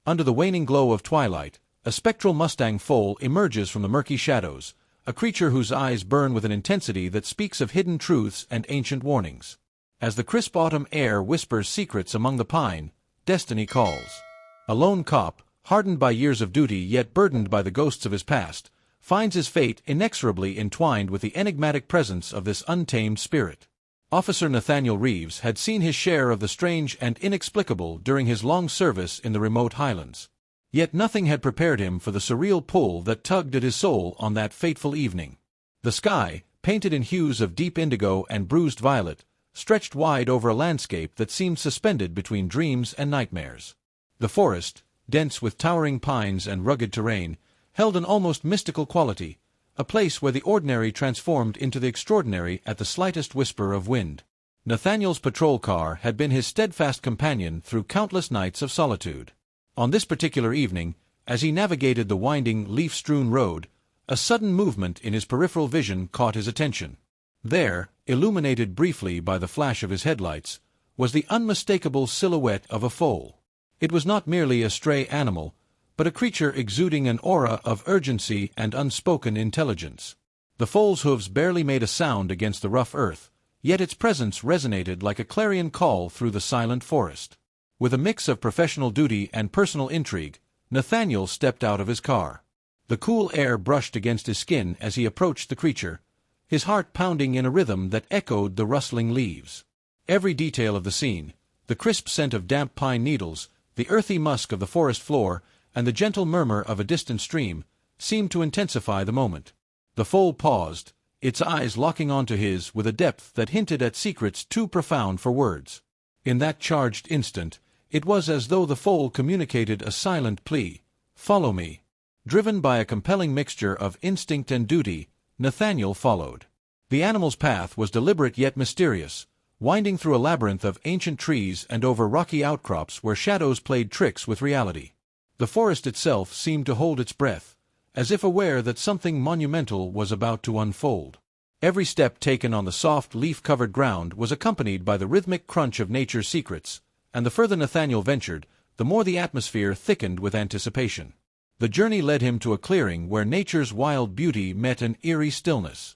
Under the waning glow of twilight, a spectral Mustang Foal emerges from the murky shadows, a creature whose eyes burn with an intensity that speaks of hidden truths and ancient warnings. As the crisp autumn air whispers secrets among the pine, destiny calls. A lone cop, hardened by years of duty yet burdened by the ghosts of his past, finds his fate inexorably entwined with the enigmatic presence of this untamed spirit. Officer Nathaniel Reeves had seen his share of the strange and inexplicable during his long service in the remote highlands. Yet nothing had prepared him for the surreal pull that tugged at his soul on that fateful evening. The sky, painted in hues of deep indigo and bruised violet, stretched wide over a landscape that seemed suspended between dreams and nightmares. The forest, dense with towering pines and rugged terrain, held an almost mystical quality, a place where the ordinary transformed into the extraordinary at the slightest whisper of wind. Nathaniel's patrol car had been his steadfast companion through countless nights of solitude. On this particular evening, as he navigated the winding, leaf-strewn road, a sudden movement in his peripheral vision caught his attention. There, illuminated briefly by the flash of his headlights, was the unmistakable silhouette of a foal. It was not merely a stray animal, but a creature exuding an aura of urgency and unspoken intelligence. The foal's hooves barely made a sound against the rough earth, yet its presence resonated like a clarion call through the silent forest. With a mix of professional duty and personal intrigue, Nathaniel stepped out of his car. The cool air brushed against his skin as he approached the creature, his heart pounding in a rhythm that echoed the rustling leaves. Every detail of the scene, the crisp scent of damp pine needles, the earthy musk of the forest floor, and the gentle murmur of a distant stream, seemed to intensify the moment. The foal paused, its eyes locking onto his with a depth that hinted at secrets too profound for words. In that charged instant, it was as though the foal communicated a silent plea, "Follow me." Driven by a compelling mixture of instinct and duty, Nathaniel followed. The animal's path was deliberate yet mysterious, winding through a labyrinth of ancient trees and over rocky outcrops where shadows played tricks with reality. The forest itself seemed to hold its breath, as if aware that something monumental was about to unfold. Every step taken on the soft, leaf-covered ground was accompanied by the rhythmic crunch of nature's secrets, and the further Nathaniel ventured, the more the atmosphere thickened with anticipation. The journey led him to a clearing where nature's wild beauty met an eerie stillness.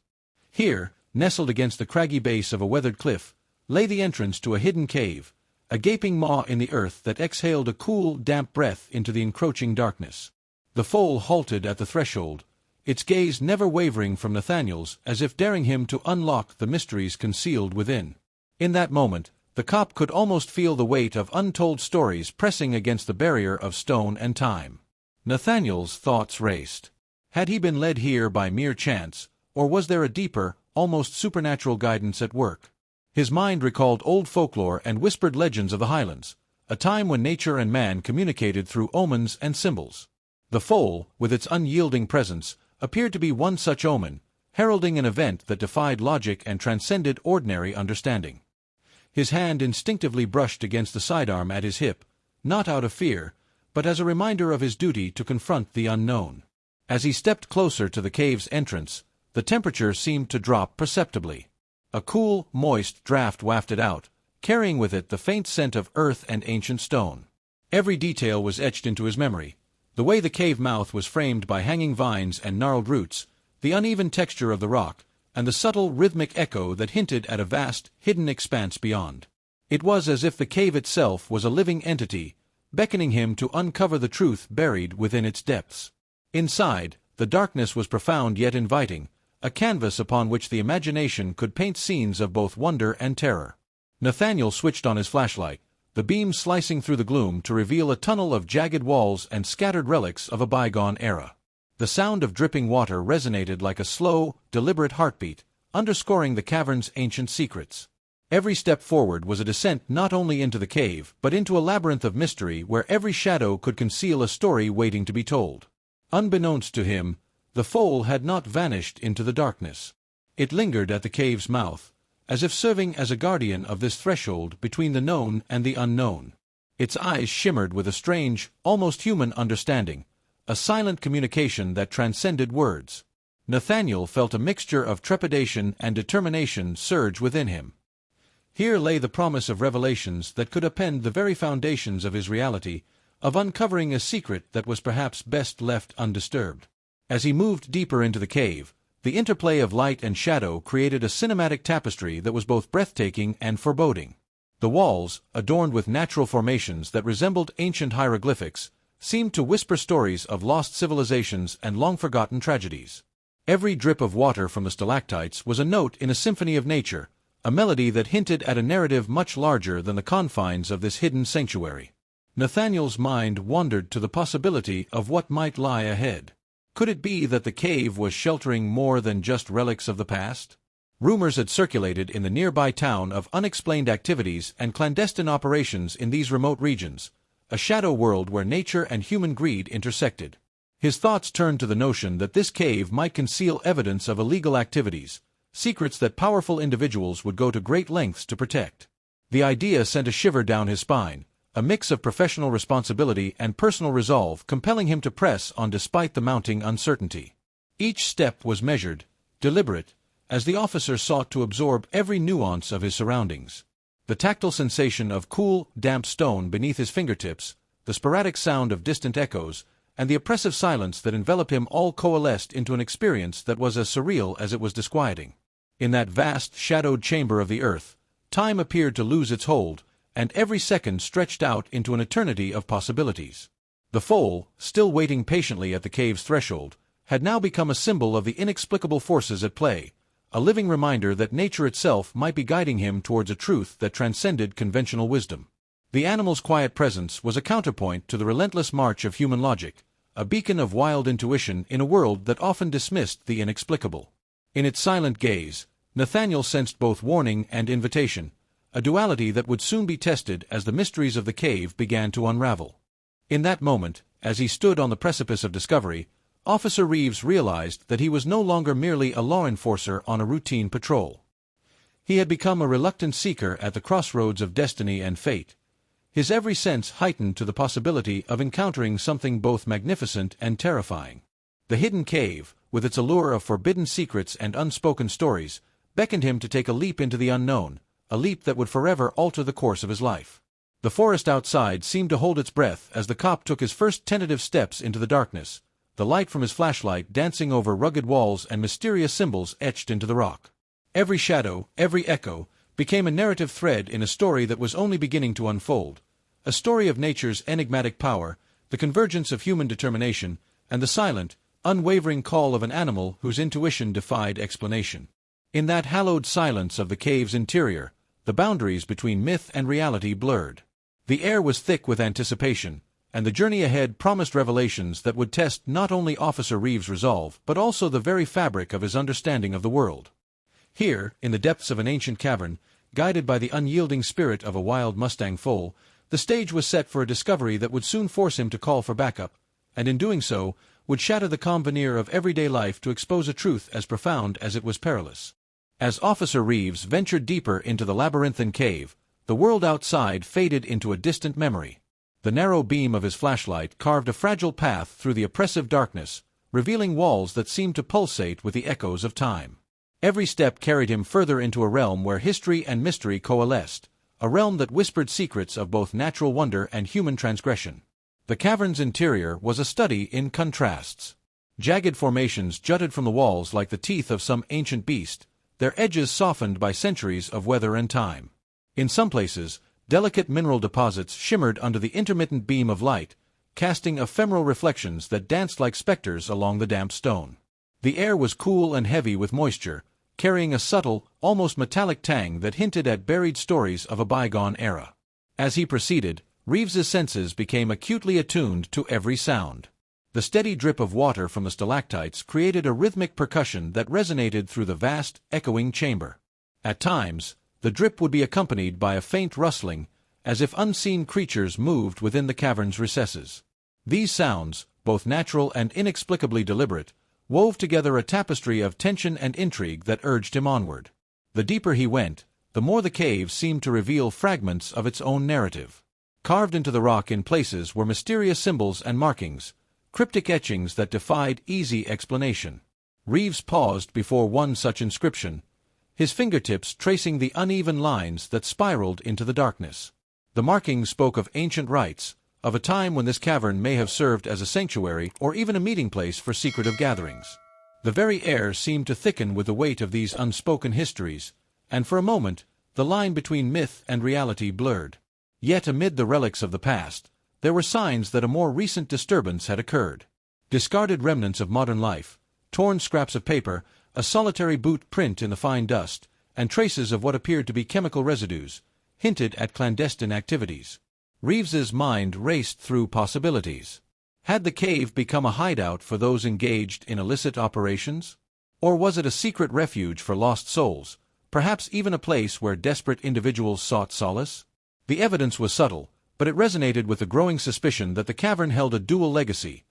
Here, nestled against the craggy base of a weathered cliff, lay the entrance to a hidden cave, a gaping maw in the earth that exhaled a cool, damp breath into the encroaching darkness. The foal halted at the threshold, its gaze never wavering from Nathaniel's, as if daring him to unlock the mysteries concealed within. In that moment, the cop could almost feel the weight of untold stories pressing against the barrier of stone and time. Nathaniel's thoughts raced. Had he been led here by mere chance, or was there a deeper, almost supernatural guidance at work? His mind recalled old folklore and whispered legends of the Highlands, a time when nature and man communicated through omens and symbols. The foal, with its unyielding presence, appeared to be one such omen, heralding an event that defied logic and transcended ordinary understanding. His hand instinctively brushed against the sidearm at his hip, not out of fear, but as a reminder of his duty to confront the unknown. As he stepped closer to the cave's entrance, the temperature seemed to drop perceptibly. A cool, moist draught wafted out, carrying with it the faint scent of earth and ancient stone. Every detail was etched into his memory. The way the cave mouth was framed by hanging vines and gnarled roots, the uneven texture of the rock, and the subtle rhythmic echo that hinted at a vast, hidden expanse beyond. It was as if the cave itself was a living entity, beckoning him to uncover the truth buried within its depths. Inside, the darkness was profound yet inviting, a canvas upon which the imagination could paint scenes of both wonder and terror. Nathaniel switched on his flashlight, the beam slicing through the gloom to reveal a tunnel of jagged walls and scattered relics of a bygone era. The sound of dripping water resonated like a slow, deliberate heartbeat, underscoring the cavern's ancient secrets. Every step forward was a descent not only into the cave, but into a labyrinth of mystery where every shadow could conceal a story waiting to be told. Unbeknownst to him, the foal had not vanished into the darkness. It lingered at the cave's mouth, as if serving as a guardian of this threshold between the known and the unknown. Its eyes shimmered with a strange, almost human understanding, a silent communication that transcended words. Nathaniel felt a mixture of trepidation and determination surge within him. Here lay the promise of revelations that could upend the very foundations of his reality, of uncovering a secret that was perhaps best left undisturbed. As he moved deeper into the cave, the interplay of light and shadow created a cinematic tapestry that was both breathtaking and foreboding. The walls, adorned with natural formations that resembled ancient hieroglyphics, seemed to whisper stories of lost civilizations and long-forgotten tragedies. Every drip of water from the stalactites was a note in a symphony of nature, a melody that hinted at a narrative much larger than the confines of this hidden sanctuary. Nathaniel's mind wandered to the possibility of what might lie ahead. Could it be that the cave was sheltering more than just relics of the past? Rumors had circulated in the nearby town of unexplained activities and clandestine operations in these remote regions, a shadow world where nature and human greed intersected. His thoughts turned to the notion that this cave might conceal evidence of illegal activities, secrets that powerful individuals would go to great lengths to protect. The idea sent a shiver down his spine, a mix of professional responsibility and personal resolve compelling him to press on despite the mounting uncertainty. Each step was measured, deliberate, as the officer sought to absorb every nuance of his surroundings. The tactile sensation of cool, damp stone beneath his fingertips, the sporadic sound of distant echoes, and the oppressive silence that enveloped him all coalesced into an experience that was as surreal as it was disquieting. In that vast, shadowed chamber of the earth, time appeared to lose its hold, and every second stretched out into an eternity of possibilities. The foal, still waiting patiently at the cave's threshold, had now become a symbol of the inexplicable forces at play, a living reminder that nature itself might be guiding him towards a truth that transcended conventional wisdom. The animal's quiet presence was a counterpoint to the relentless march of human logic, a beacon of wild intuition in a world that often dismissed the inexplicable. In its silent gaze, Nathaniel sensed both warning and invitation, a duality that would soon be tested as the mysteries of the cave began to unravel. In that moment, as he stood on the precipice of discovery, Officer Reeves realized that he was no longer merely a law enforcer on a routine patrol. He had become a reluctant seeker at the crossroads of destiny and fate, his every sense heightened to the possibility of encountering something both magnificent and terrifying. The hidden cave, with its allure of forbidden secrets and unspoken stories, beckoned him to take a leap into the unknown, a leap that would forever alter the course of his life. The forest outside seemed to hold its breath as the cop took his first tentative steps into the darkness, the light from his flashlight dancing over rugged walls and mysterious symbols etched into the rock. Every shadow, every echo, became a narrative thread in a story that was only beginning to unfold, a story of nature's enigmatic power, the convergence of human determination, and the silent, unwavering call of an animal whose intuition defied explanation. In that hallowed silence of the cave's interior, the boundaries between myth and reality blurred. The air was thick with anticipation, and the journey ahead promised revelations that would test not only Officer Reeves' resolve but also the very fabric of his understanding of the world. Here, in the depths of an ancient cavern, guided by the unyielding spirit of a wild Mustang Foal, the stage was set for a discovery that would soon force him to call for backup, and in doing so, would shatter the calm veneer of everyday life to expose a truth as profound as it was perilous. As Officer Reeves ventured deeper into the labyrinthine cave, the world outside faded into a distant memory. The narrow beam of his flashlight carved a fragile path through the oppressive darkness, revealing walls that seemed to pulsate with the echoes of time. Every step carried him further into a realm where history and mystery coalesced, a realm that whispered secrets of both natural wonder and human transgression. The cavern's interior was a study in contrasts. Jagged formations jutted from the walls like the teeth of some ancient beast, their edges softened by centuries of weather and time. In some places, delicate mineral deposits shimmered under the intermittent beam of light, casting ephemeral reflections that danced like specters along the damp stone. The air was cool and heavy with moisture, carrying a subtle, almost metallic tang that hinted at buried stories of a bygone era. As he proceeded, Reeves's senses became acutely attuned to every sound. The steady drip of water from the stalactites created a rhythmic percussion that resonated through the vast, echoing chamber. At times, the drip would be accompanied by a faint rustling, as if unseen creatures moved within the cavern's recesses. These sounds, both natural and inexplicably deliberate, wove together a tapestry of tension and intrigue that urged him onward. The deeper he went, the more the cave seemed to reveal fragments of its own narrative. Carved into the rock in places were mysterious symbols and markings, cryptic etchings that defied easy explanation. Reeves paused before one such inscription, his fingertips tracing the uneven lines that spiraled into the darkness. The markings spoke of ancient rites, of a time when this cavern may have served as a sanctuary or even a meeting place for secretive gatherings. The very air seemed to thicken with the weight of these unspoken histories, and for a moment, the line between myth and reality blurred. Yet amid the relics of the past, there were signs that a more recent disturbance had occurred. Discarded remnants of modern life, torn scraps of paper, a solitary boot print in the fine dust, and traces of what appeared to be chemical residues, hinted at clandestine activities. Reeves's mind raced through possibilities. Had the cave become a hideout for those engaged in illicit operations? Or was it a secret refuge for lost souls, perhaps even a place where desperate individuals sought solace? The evidence was subtle, but it resonated with the growing suspicion that the cavern held a dual legacy,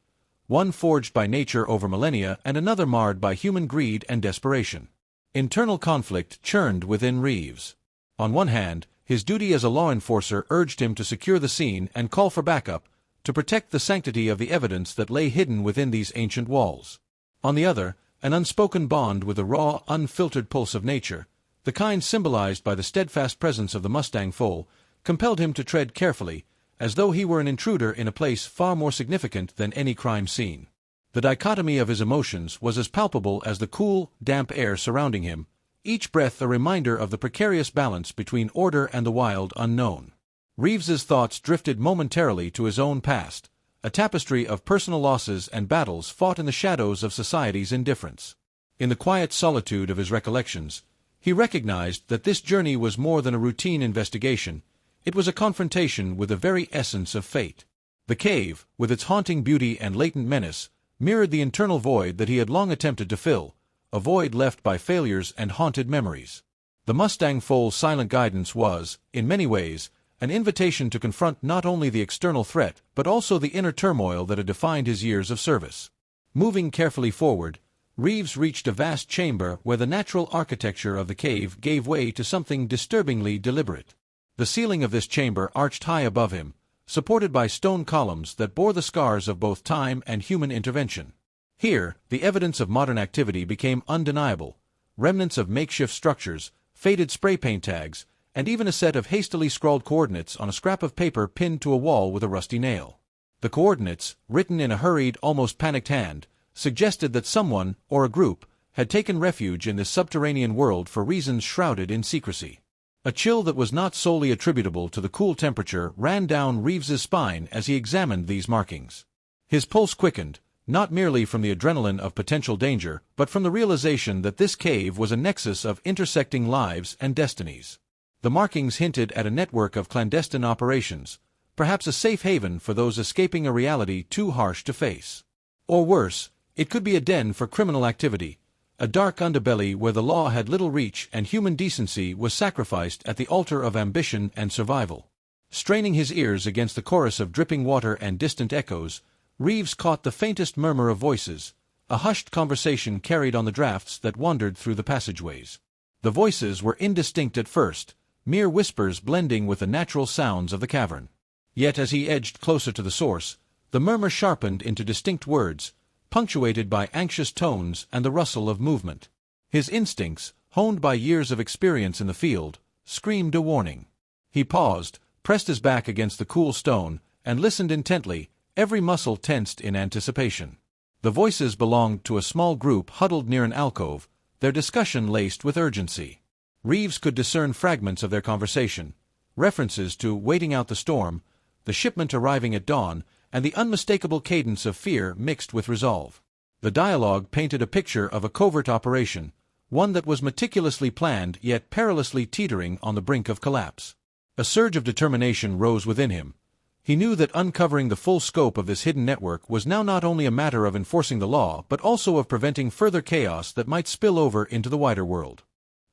one forged by nature over millennia and another marred by human greed and desperation. Internal conflict churned within Reeves. On one hand, his duty as a law enforcer urged him to secure the scene and call for backup, to protect the sanctity of the evidence that lay hidden within these ancient walls. On the other, an unspoken bond with the raw, unfiltered pulse of nature, the kind symbolized by the steadfast presence of the Mustang Foal, compelled him to tread carefully, as though he were an intruder in a place far more significant than any crime scene. The dichotomy of his emotions was as palpable as the cool, damp air surrounding him, each breath a reminder of the precarious balance between order and the wild unknown. Reeves's thoughts drifted momentarily to his own past, a tapestry of personal losses and battles fought in the shadows of society's indifference. In the quiet solitude of his recollections, he recognized that this journey was more than a routine investigation. It was a confrontation with the very essence of fate. The cave, with its haunting beauty and latent menace, mirrored the internal void that he had long attempted to fill, a void left by failures and haunted memories. The Mustang Foal's silent guidance was, in many ways, an invitation to confront not only the external threat but also the inner turmoil that had defined his years of service. Moving carefully forward, Reeves reached a vast chamber where the natural architecture of the cave gave way to something disturbingly deliberate. The ceiling of this chamber arched high above him, supported by stone columns that bore the scars of both time and human intervention. Here, the evidence of modern activity became undeniable: remnants of makeshift structures, faded spray paint tags, and even a set of hastily scrawled coordinates on a scrap of paper pinned to a wall with a rusty nail. The coordinates, written in a hurried, almost panicked hand, suggested that someone, or a group, had taken refuge in this subterranean world for reasons shrouded in secrecy. A chill that was not solely attributable to the cool temperature ran down Reeves's spine as he examined these markings. His pulse quickened, not merely from the adrenaline of potential danger, but from the realization that this cave was a nexus of intersecting lives and destinies. The markings hinted at a network of clandestine operations, perhaps a safe haven for those escaping a reality too harsh to face. Or worse, it could be a den for criminal activity, a dark underbelly where the law had little reach and human decency was sacrificed at the altar of ambition and survival. Straining his ears against the chorus of dripping water and distant echoes, Reeves caught the faintest murmur of voices, a hushed conversation carried on the drafts that wandered through the passageways. The voices were indistinct at first, mere whispers blending with the natural sounds of the cavern. Yet as he edged closer to the source, the murmur sharpened into distinct words, punctuated by anxious tones and the rustle of movement. His instincts, honed by years of experience in the field, screamed a warning. He paused, pressed his back against the cool stone, and listened intently, every muscle tensed in anticipation. The voices belonged to a small group huddled near an alcove, their discussion laced with urgency. Reeves could discern fragments of their conversation, references to waiting out the storm, the shipment arriving at dawn, and the unmistakable cadence of fear mixed with resolve. The dialogue painted a picture of a covert operation, one that was meticulously planned yet perilously teetering on the brink of collapse. A surge of determination rose within him. He knew that uncovering the full scope of this hidden network was now not only a matter of enforcing the law but also of preventing further chaos that might spill over into the wider world.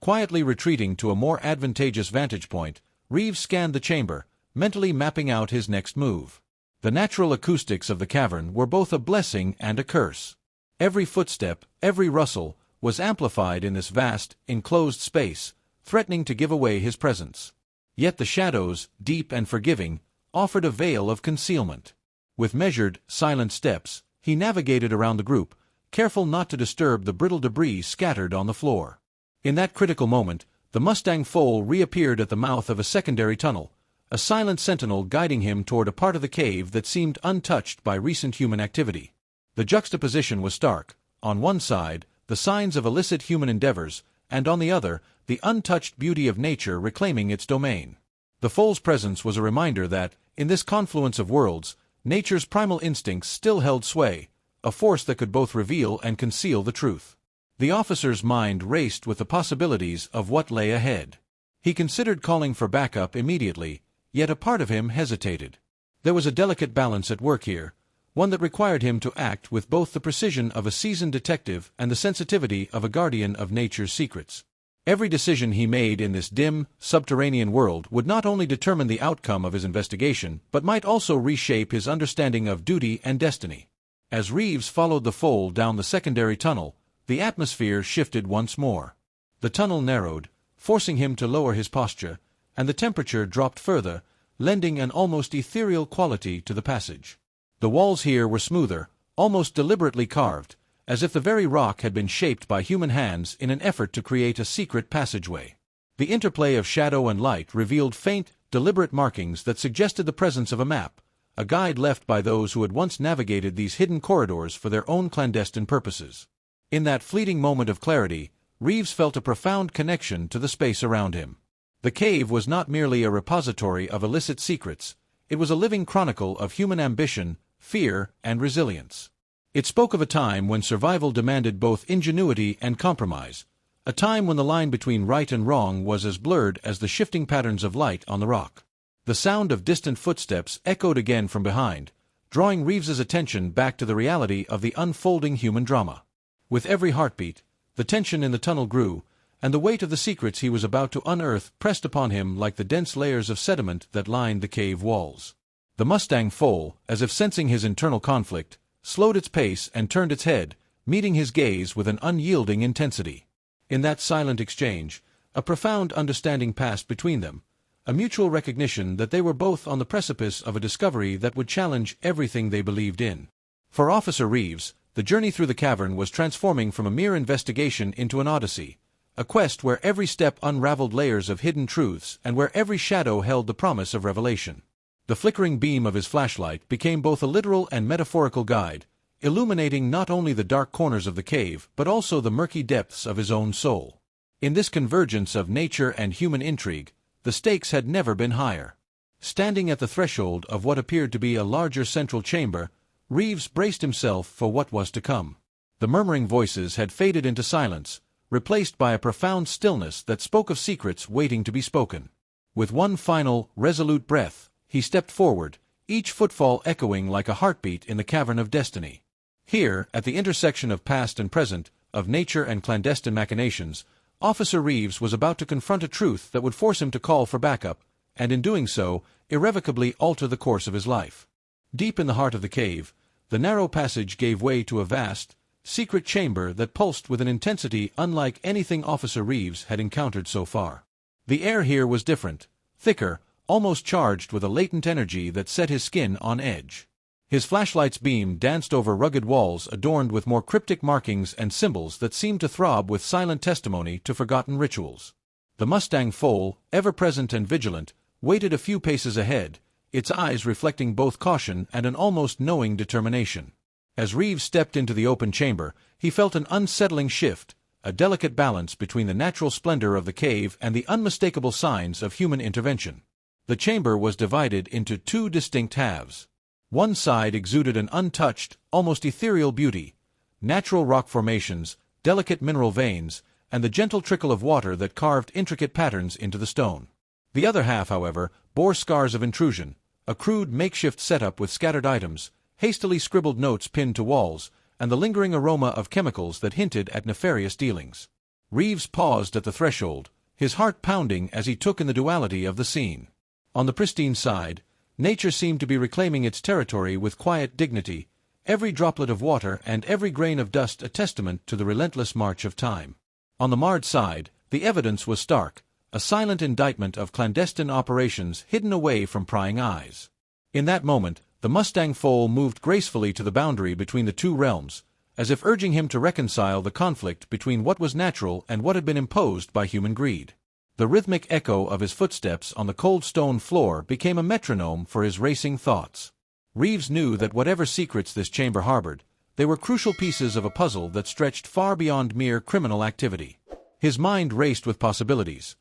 Quietly retreating to a more advantageous vantage point, Reeves scanned the chamber, mentally mapping out his next move. The natural acoustics of the cavern were both a blessing and a curse. Every footstep, every rustle, was amplified in this vast, enclosed space, threatening to give away his presence. Yet the shadows, deep and forgiving, offered a veil of concealment. With measured, silent steps, he navigated around the group, careful not to disturb the brittle debris scattered on the floor. In that critical moment, the Mustang Foal reappeared at the mouth of a secondary tunnel, a silent sentinel guiding him toward a part of the cave that seemed untouched by recent human activity. The juxtaposition was stark. On one side, the signs of illicit human endeavors, and on the other, the untouched beauty of nature reclaiming its domain. The foal's presence was a reminder that, in this confluence of worlds, nature's primal instincts still held sway, a force that could both reveal and conceal the truth. The officer's mind raced with the possibilities of what lay ahead. He considered calling for backup immediately, yet a part of him hesitated. There was a delicate balance at work here, one that required him to act with both the precision of a seasoned detective and the sensitivity of a guardian of nature's secrets. Every decision he made in this dim, subterranean world would not only determine the outcome of his investigation, but might also reshape his understanding of duty and destiny. As Reeves followed the foal down the secondary tunnel, the atmosphere shifted once more. The tunnel narrowed, forcing him to lower his posture, and the temperature dropped further, lending an almost ethereal quality to the passage. The walls here were smoother, almost deliberately carved, as if the very rock had been shaped by human hands in an effort to create a secret passageway. The interplay of shadow and light revealed faint, deliberate markings that suggested the presence of a map, a guide left by those who had once navigated these hidden corridors for their own clandestine purposes. In that fleeting moment of clarity, Reeves felt a profound connection to the space around him. The cave was not merely a repository of illicit secrets, it was a living chronicle of human ambition, fear, and resilience. It spoke of a time when survival demanded both ingenuity and compromise, a time when the line between right and wrong was as blurred as the shifting patterns of light on the rock. The sound of distant footsteps echoed again from behind, drawing Reeves's attention back to the reality of the unfolding human drama. With every heartbeat, the tension in the tunnel grew, and the weight of the secrets he was about to unearth pressed upon him like the dense layers of sediment that lined the cave walls. The Mustang Foal, as if sensing his internal conflict, slowed its pace and turned its head, meeting his gaze with an unyielding intensity. In that silent exchange, a profound understanding passed between them, a mutual recognition that they were both on the precipice of a discovery that would challenge everything they believed in. For Officer Reeves, the journey through the cavern was transforming from a mere investigation into an odyssey, a quest where every step unraveled layers of hidden truths and where every shadow held the promise of revelation. The flickering beam of his flashlight became both a literal and metaphorical guide, illuminating not only the dark corners of the cave but also the murky depths of his own soul. In this convergence of nature and human intrigue, the stakes had never been higher. Standing at the threshold of what appeared to be a larger central chamber, Reeves braced himself for what was to come. The murmuring voices had faded into silence, replaced by a profound stillness that spoke of secrets waiting to be spoken. With one final, resolute breath, he stepped forward, each footfall echoing like a heartbeat in the cavern of destiny. Here, at the intersection of past and present, of nature and clandestine machinations, Officer Reeves was about to confront a truth that would force him to call for backup, and in doing so, irrevocably alter the course of his life. Deep in the heart of the cave, the narrow passage gave way to a vast, secret chamber that pulsed with an intensity unlike anything Officer Reeves had encountered so far. The air here was different, thicker, almost charged with a latent energy that set his skin on edge. His flashlight's beam danced over rugged walls adorned with more cryptic markings and symbols that seemed to throb with silent testimony to forgotten rituals. The Mustang Foal, ever present and vigilant, waited a few paces ahead, its eyes reflecting both caution and an almost knowing determination. As Reeves stepped into the open chamber, he felt an unsettling shift, a delicate balance between the natural splendor of the cave and the unmistakable signs of human intervention. The chamber was divided into two distinct halves. One side exuded an untouched, almost ethereal beauty, natural rock formations, delicate mineral veins, and the gentle trickle of water that carved intricate patterns into the stone. The other half, however, bore scars of intrusion, a crude makeshift setup with scattered items, hastily scribbled notes pinned to walls, and the lingering aroma of chemicals that hinted at nefarious dealings. Reeves paused at the threshold, his heart pounding as he took in the duality of the scene. On the pristine side, nature seemed to be reclaiming its territory with quiet dignity, every droplet of water and every grain of dust a testament to the relentless march of time. On the marred side, the evidence was stark, a silent indictment of clandestine operations hidden away from prying eyes. In that moment, the Mustang Foal moved gracefully to the boundary between the two realms, as if urging him to reconcile the conflict between what was natural and what had been imposed by human greed. The rhythmic echo of his footsteps on the cold stone floor became a metronome for his racing thoughts. Reeves knew that whatever secrets this chamber harbored, they were crucial pieces of a puzzle that stretched far beyond mere criminal activity. His mind raced with possibilities.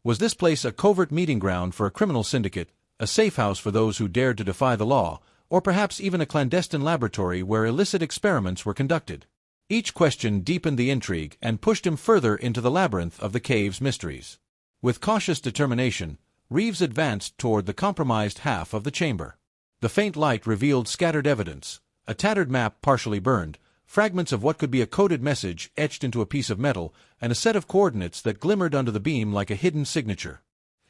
Was this place a covert meeting ground for a criminal syndicate, a safe house for those who dared to defy the law, or perhaps even a clandestine laboratory where illicit experiments were conducted? Each question deepened the intrigue and pushed him further into the labyrinth of the cave's mysteries. With cautious determination, Reeves advanced toward the compromised half of the chamber. The faint light revealed scattered evidence, a tattered map partially burned, fragments of what could be a coded message etched into a piece of metal, and a set of coordinates that glimmered under the beam like a hidden signature.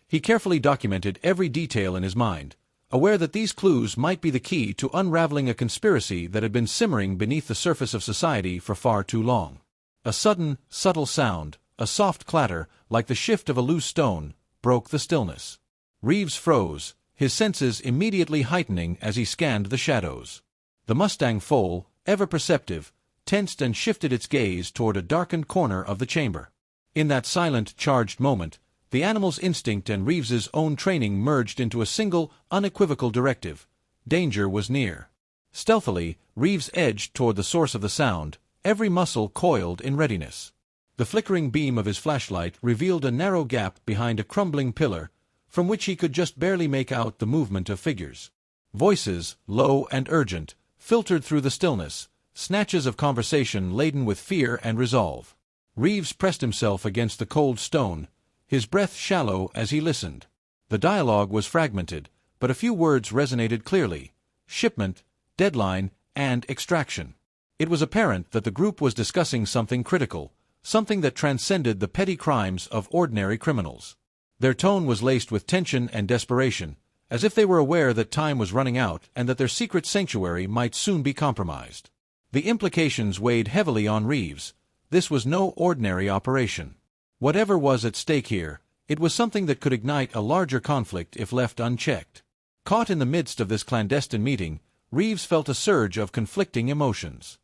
He carefully documented every detail in his mind, aware that these clues might be the key to unraveling a conspiracy that had been simmering beneath the surface of society for far too long. A sudden, subtle sound, a soft clatter, like the shift of a loose stone, broke the stillness. Reeves froze, his senses immediately heightening as he scanned the shadows. The Mustang Foal, ever perceptive, tensed and shifted its gaze toward a darkened corner of the chamber. In that silent, charged moment, the animal's instinct and Reeves's own training merged into a single, unequivocal directive. Danger was near. Stealthily, Reeves edged toward the source of the sound, every muscle coiled in readiness. The flickering beam of his flashlight revealed a narrow gap behind a crumbling pillar, from which he could just barely make out the movement of figures. Voices, low and urgent, filtered through the stillness, snatches of conversation laden with fear and resolve. Reeves pressed himself against the cold stone, his breath shallow as he listened. The dialogue was fragmented, but a few words resonated clearly: shipment, deadline, and extraction. It was apparent that the group was discussing something critical, something that transcended the petty crimes of ordinary criminals. Their tone was laced with tension and desperation, as if they were aware that time was running out and that their secret sanctuary might soon be compromised. The implications weighed heavily on Reeves. This was no ordinary operation. Whatever was at stake here, it was something that could ignite a larger conflict if left unchecked. Caught in the midst of this clandestine meeting, Reeves felt a surge of conflicting emotions.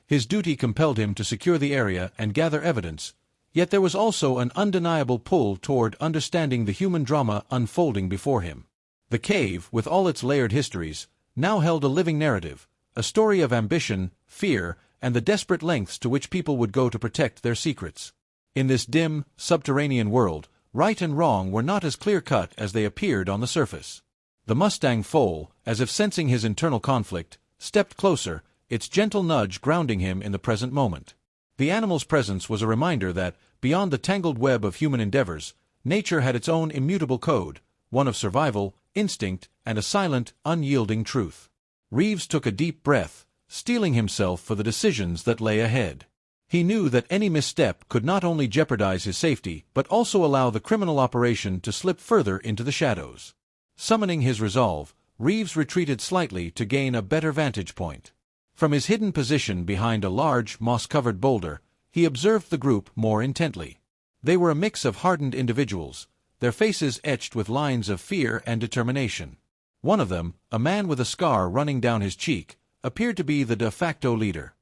His duty compelled him to secure the area and gather evidence, yet there was also an undeniable pull toward understanding the human drama unfolding before him. The cave, with all its layered histories, now held a living narrative, a story of ambition, fear, and the desperate lengths to which people would go to protect their secrets. In this dim, subterranean world, right and wrong were not as clear-cut as they appeared on the surface. The Mustang Foal, as if sensing his internal conflict, stepped closer, its gentle nudge grounding him in the present moment. The animal's presence was a reminder that, beyond the tangled web of human endeavors, nature had its own immutable code, one of survival, instinct, and a silent, unyielding truth. Reeves took a deep breath, steeling himself for the decisions that lay ahead. He knew that any misstep could not only jeopardize his safety but also allow the criminal operation to slip further into the shadows. Summoning his resolve, Reeves retreated slightly to gain a better vantage point. From his hidden position behind a large, moss-covered boulder, he observed the group more intently. They were a mix of hardened individuals, their faces etched with lines of fear and determination. One of them, a man with a scar running down his cheek, appeared to be the de facto leader.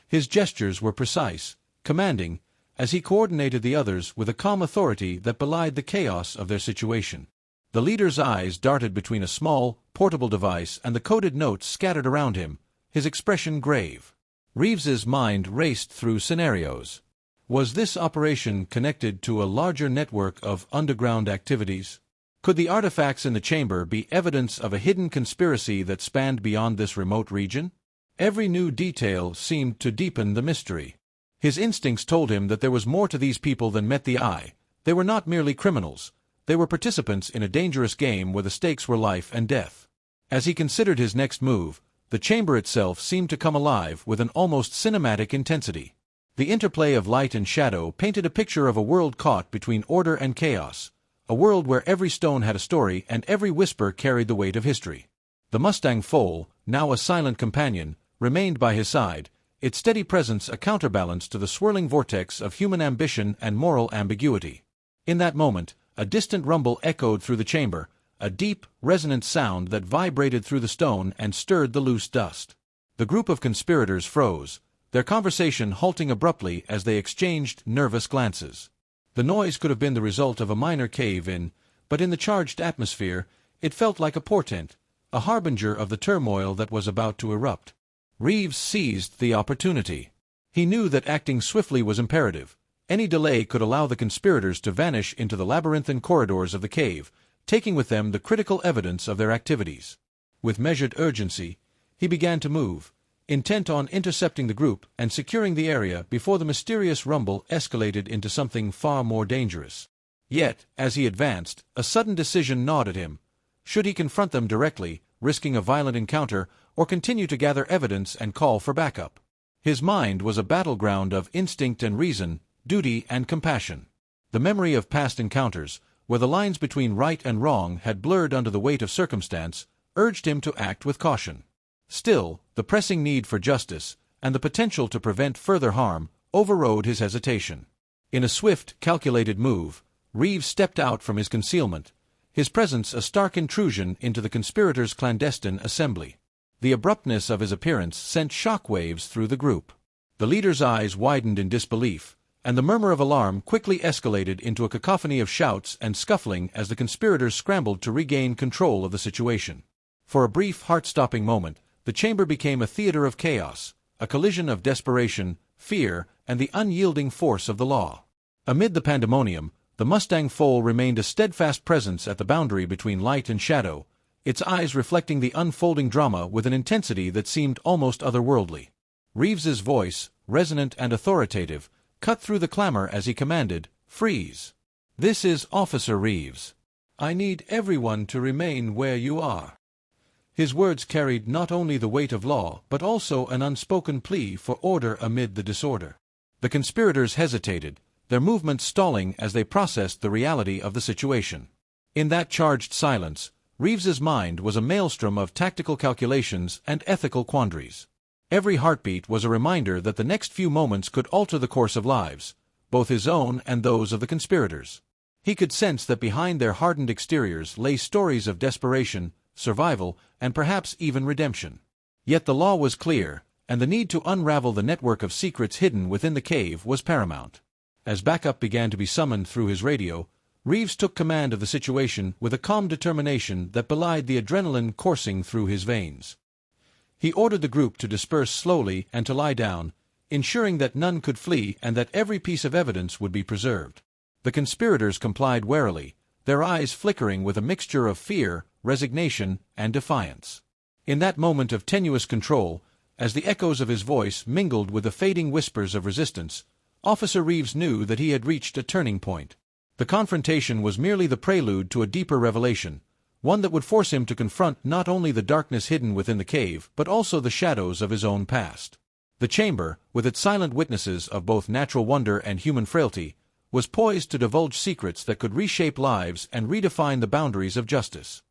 His gestures were precise, commanding, as he coordinated the others with a calm authority that belied the chaos of their situation. The leader's eyes darted between a small, portable device and the coded notes scattered around him, his expression grave. Reeves's mind raced through scenarios. Was this operation connected to a larger network of underground activities? Could the artifacts in the chamber be evidence of a hidden conspiracy that spanned beyond this remote region? Every new detail seemed to deepen the mystery. His instincts told him that there was more to these people than met the eye. They were not merely criminals. They were participants in a dangerous game where the stakes were life and death. As he considered his next move, the chamber itself seemed to come alive with an almost cinematic intensity. The interplay of light and shadow painted a picture of a world caught between order and chaos, a world where every stone had a story and every whisper carried the weight of history. The Mustang Foal, now a silent companion, remained by his side, its steady presence a counterbalance to the swirling vortex of human ambition and moral ambiguity. In that moment, a distant rumble echoed through the chamber, a deep, resonant sound that vibrated through the stone and stirred the loose dust. The group of conspirators froze, their conversation halting abruptly as they exchanged nervous glances. The noise could have been the result of a minor cave-in, but in the charged atmosphere, it felt like a portent, a harbinger of the turmoil that was about to erupt. Reeves seized the opportunity. He knew that acting swiftly was imperative. Any delay could allow the conspirators to vanish into the labyrinthine corridors of the cave, taking with them the critical evidence of their activities. With measured urgency, he began to move, intent on intercepting the group and securing the area before the mysterious rumble escalated into something far more dangerous. Yet, as he advanced, a sudden decision gnawed at him. Should he confront them directly, risking a violent encounter, or continue to gather evidence and call for backup? His mind was a battleground of instinct and reason, duty and compassion. The memory of past encounters, where the lines between right and wrong had blurred under the weight of circumstance, urged him to act with caution. Still, the pressing need for justice, and the potential to prevent further harm, overrode his hesitation. In a swift, calculated move, Reeves stepped out from his concealment, his presence a stark intrusion into the conspirators' clandestine assembly. The abruptness of his appearance sent shockwaves through the group. The leader's eyes widened in disbelief, and the murmur of alarm quickly escalated into a cacophony of shouts and scuffling as the conspirators scrambled to regain control of the situation. For a brief, heart-stopping moment, the chamber became a theater of chaos, a collision of desperation, fear, and the unyielding force of the law. Amid the pandemonium, the Mustang Foal remained a steadfast presence at the boundary between light and shadow, its eyes reflecting the unfolding drama with an intensity that seemed almost otherworldly. Reeves's voice, resonant and authoritative, cut through the clamor as he commanded, "Freeze! This is Officer Reeves. I need everyone to remain where you are." His words carried not only the weight of law but also an unspoken plea for order amid the disorder. The conspirators hesitated, their movements stalling as they processed the reality of the situation. In that charged silence, Reeves's mind was a maelstrom of tactical calculations and ethical quandaries. Every heartbeat was a reminder that the next few moments could alter the course of lives, both his own and those of the conspirators. He could sense that behind their hardened exteriors lay stories of desperation, survival, and perhaps even redemption. Yet the law was clear, and the need to unravel the network of secrets hidden within the cave was paramount. As backup began to be summoned through his radio, Reeves took command of the situation with a calm determination that belied the adrenaline coursing through his veins. He ordered the group to disperse slowly and to lie down, ensuring that none could flee and that every piece of evidence would be preserved. The conspirators complied warily, their eyes flickering with a mixture of fear, resignation, and defiance. In that moment of tenuous control, as the echoes of his voice mingled with the fading whispers of resistance, Officer Reeves knew that he had reached a turning point. The confrontation was merely the prelude to a deeper revelation, one that would force him to confront not only the darkness hidden within the cave but also the shadows of his own past. The chamber, with its silent witnesses of both natural wonder and human frailty, was poised to divulge secrets that could reshape lives and redefine the boundaries of justice.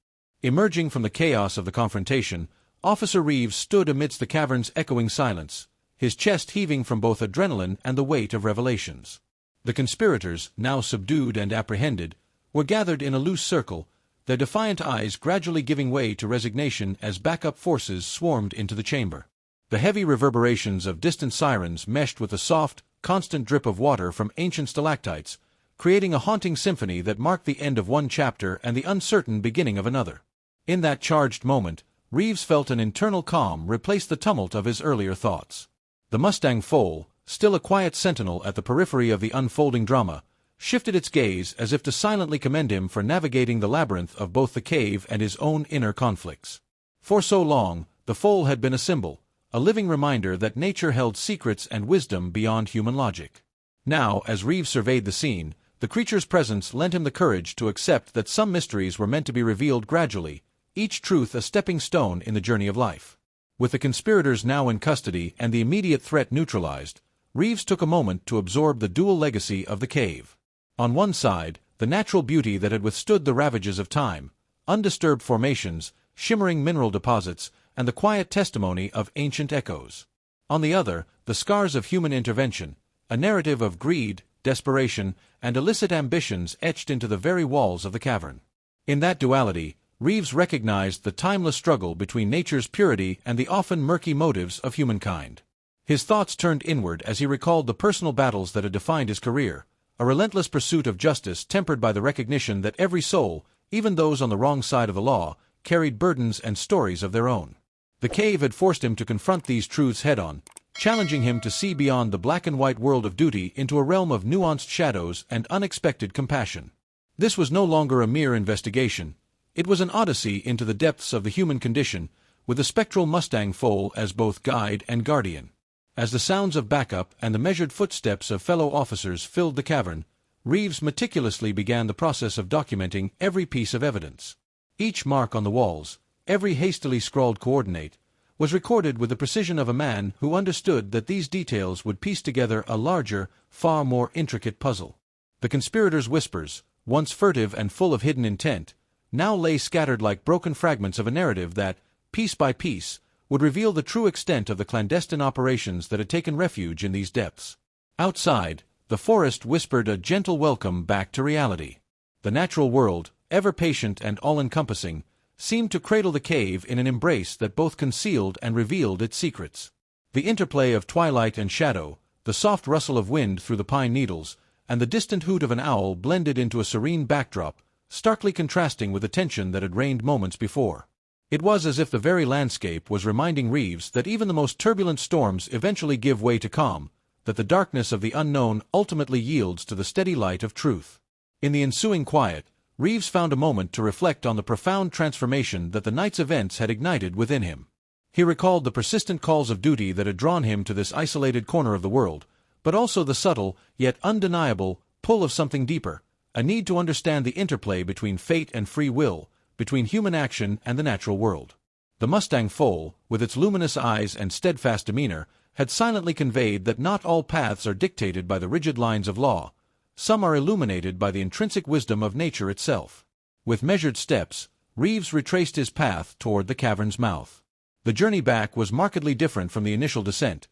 Emerging from the chaos of the confrontation, Officer Reeves stood amidst the cavern's echoing silence, his chest heaving from both adrenaline and the weight of revelations. The conspirators, now subdued and apprehended, were gathered in a loose circle, their defiant eyes gradually giving way to resignation as backup forces swarmed into the chamber. The heavy reverberations of distant sirens meshed with the soft, constant drip of water from ancient stalactites, creating a haunting symphony that marked the end of one chapter and the uncertain beginning of another. In that charged moment, Reeves felt an internal calm replace the tumult of his earlier thoughts. The Mustang Foal, still a quiet sentinel at the periphery of the unfolding drama, shifted its gaze as if to silently commend him for navigating the labyrinth of both the cave and his own inner conflicts. For so long, the foal had been a symbol, a living reminder that nature held secrets and wisdom beyond human logic. Now, as Reeves surveyed the scene, the creature's presence lent him the courage to accept that some mysteries were meant to be revealed gradually, each truth a stepping stone in the journey of life. With the conspirators now in custody and the immediate threat neutralized, Reeves took a moment to absorb the dual legacy of the cave. On one side, the natural beauty that had withstood the ravages of time, undisturbed formations, shimmering mineral deposits, and the quiet testimony of ancient echoes. On the other, the scars of human intervention, a narrative of greed, desperation, and illicit ambitions etched into the very walls of the cavern. In that duality, Reeves recognized the timeless struggle between nature's purity and the often murky motives of humankind. His thoughts turned inward as he recalled the personal battles that had defined his career, a relentless pursuit of justice tempered by the recognition that every soul, even those on the wrong side of the law, carried burdens and stories of their own. The cave had forced him to confront these truths head-on, challenging him to see beyond the black-and-white world of duty into a realm of nuanced shadows and unexpected compassion. This was no longer a mere investigation. It was an odyssey into the depths of the human condition, with the spectral Mustang Foal as both guide and guardian. As the sounds of backup and the measured footsteps of fellow officers filled the cavern, Reeves meticulously began the process of documenting every piece of evidence. Each mark on the walls, every hastily scrawled coordinate, was recorded with the precision of a man who understood that these details would piece together a larger, far more intricate puzzle. The conspirators' whispers, once furtive and full of hidden intent, now lay scattered like broken fragments of a narrative that, piece by piece, would reveal the true extent of the clandestine operations that had taken refuge in these depths. Outside, the forest whispered a gentle welcome back to reality. The natural world, ever patient and all-encompassing, seemed to cradle the cave in an embrace that both concealed and revealed its secrets. The interplay of twilight and shadow, the soft rustle of wind through the pine needles, and the distant hoot of an owl blended into a serene backdrop, starkly contrasting with the tension that had reigned moments before. It was as if the very landscape was reminding Reeves that even the most turbulent storms eventually give way to calm, that the darkness of the unknown ultimately yields to the steady light of truth. In the ensuing quiet, Reeves found a moment to reflect on the profound transformation that the night's events had ignited within him. He recalled the persistent calls of duty that had drawn him to this isolated corner of the world, but also the subtle, yet undeniable, pull of something deeper, a need to understand the interplay between fate and free will, between human action and the natural world. The Mustang Foal, with its luminous eyes and steadfast demeanor, had silently conveyed that not all paths are dictated by the rigid lines of law. Some are illuminated by the intrinsic wisdom of nature itself. With measured steps, Reeves retraced his path toward the cavern's mouth. The journey back was markedly different from the initial descent.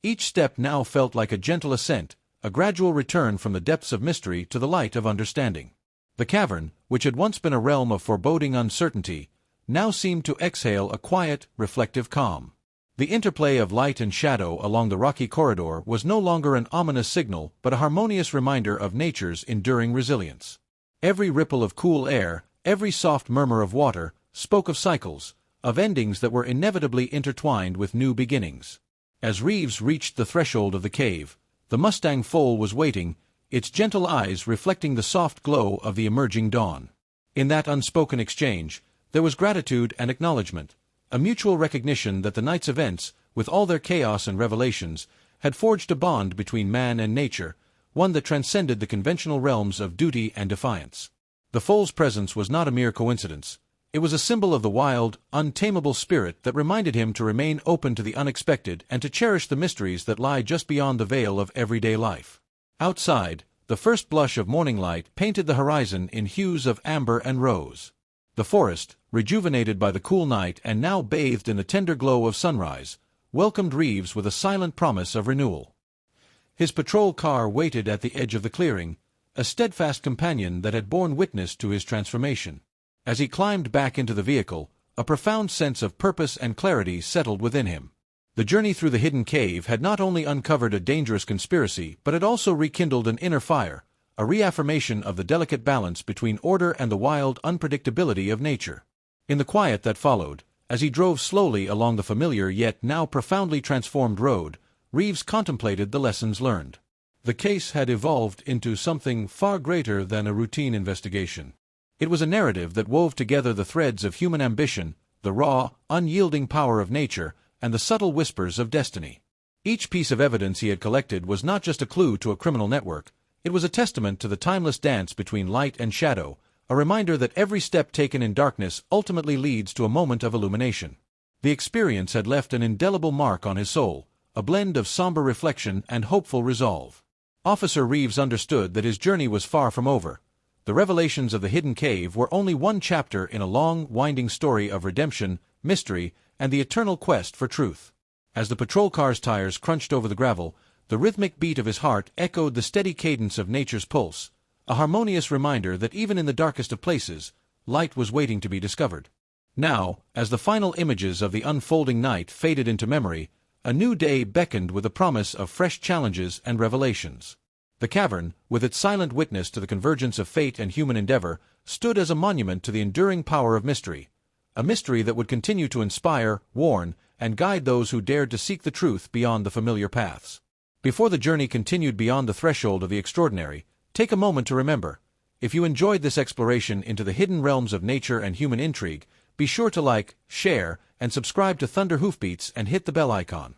Each step now felt like a gentle ascent, a gradual return from the depths of mystery to the light of understanding. The cavern, which had once been a realm of foreboding uncertainty, now seemed to exhale a quiet, reflective calm. The interplay of light and shadow along the rocky corridor was no longer an ominous signal but a harmonious reminder of nature's enduring resilience. Every ripple of cool air, every soft murmur of water, spoke of cycles, of endings that were inevitably intertwined with new beginnings. As Reeves reached the threshold of the cave, the Mustang Foal was waiting, its gentle eyes reflecting the soft glow of the emerging dawn. In that unspoken exchange, there was gratitude and acknowledgement, a mutual recognition that the night's events, with all their chaos and revelations, had forged a bond between man and nature, one that transcended the conventional realms of duty and defiance. The foal's presence was not a mere coincidence. It was a symbol of the wild, untamable spirit that reminded him to remain open to the unexpected and to cherish the mysteries that lie just beyond the veil of everyday life. Outside, the first blush of morning light painted the horizon in hues of amber and rose. The forest, rejuvenated by the cool night and now bathed in the tender glow of sunrise, welcomed Reeves with a silent promise of renewal. His patrol car waited at the edge of the clearing, a steadfast companion that had borne witness to his transformation. As he climbed back into the vehicle, a profound sense of purpose and clarity settled within him. The journey through the hidden cave had not only uncovered a dangerous conspiracy but had also rekindled an inner fire, a reaffirmation of the delicate balance between order and the wild unpredictability of nature. In the quiet that followed, as he drove slowly along the familiar yet now profoundly transformed road, Reeves contemplated the lessons learned. The case had evolved into something far greater than a routine investigation. It was a narrative that wove together the threads of human ambition, the raw, unyielding power of nature, and the subtle whispers of destiny. Each piece of evidence he had collected was not just a clue to a criminal network. It was a testament to the timeless dance between light and shadow, a reminder that every step taken in darkness ultimately leads to a moment of illumination. The experience had left an indelible mark on his soul, a blend of somber reflection and hopeful resolve. Officer Reeves understood that his journey was far from over. The revelations of the hidden cave were only one chapter in a long, winding story of redemption, mystery, and the eternal quest for truth. As the patrol car's tires crunched over the gravel, the rhythmic beat of his heart echoed the steady cadence of nature's pulse, a harmonious reminder that even in the darkest of places, light was waiting to be discovered. Now, as the final images of the unfolding night faded into memory, a new day beckoned with the promise of fresh challenges and revelations. The cavern, with its silent witness to the convergence of fate and human endeavor, stood as a monument to the enduring power of mystery. A mystery that would continue to inspire, warn, and guide those who dared to seek the truth beyond the familiar paths. Before the journey continued beyond the threshold of the extraordinary, take a moment to remember. If you enjoyed this exploration into the hidden realms of nature and human intrigue, be sure to like, share, and subscribe to Thunder Hoofbeats and hit the bell icon.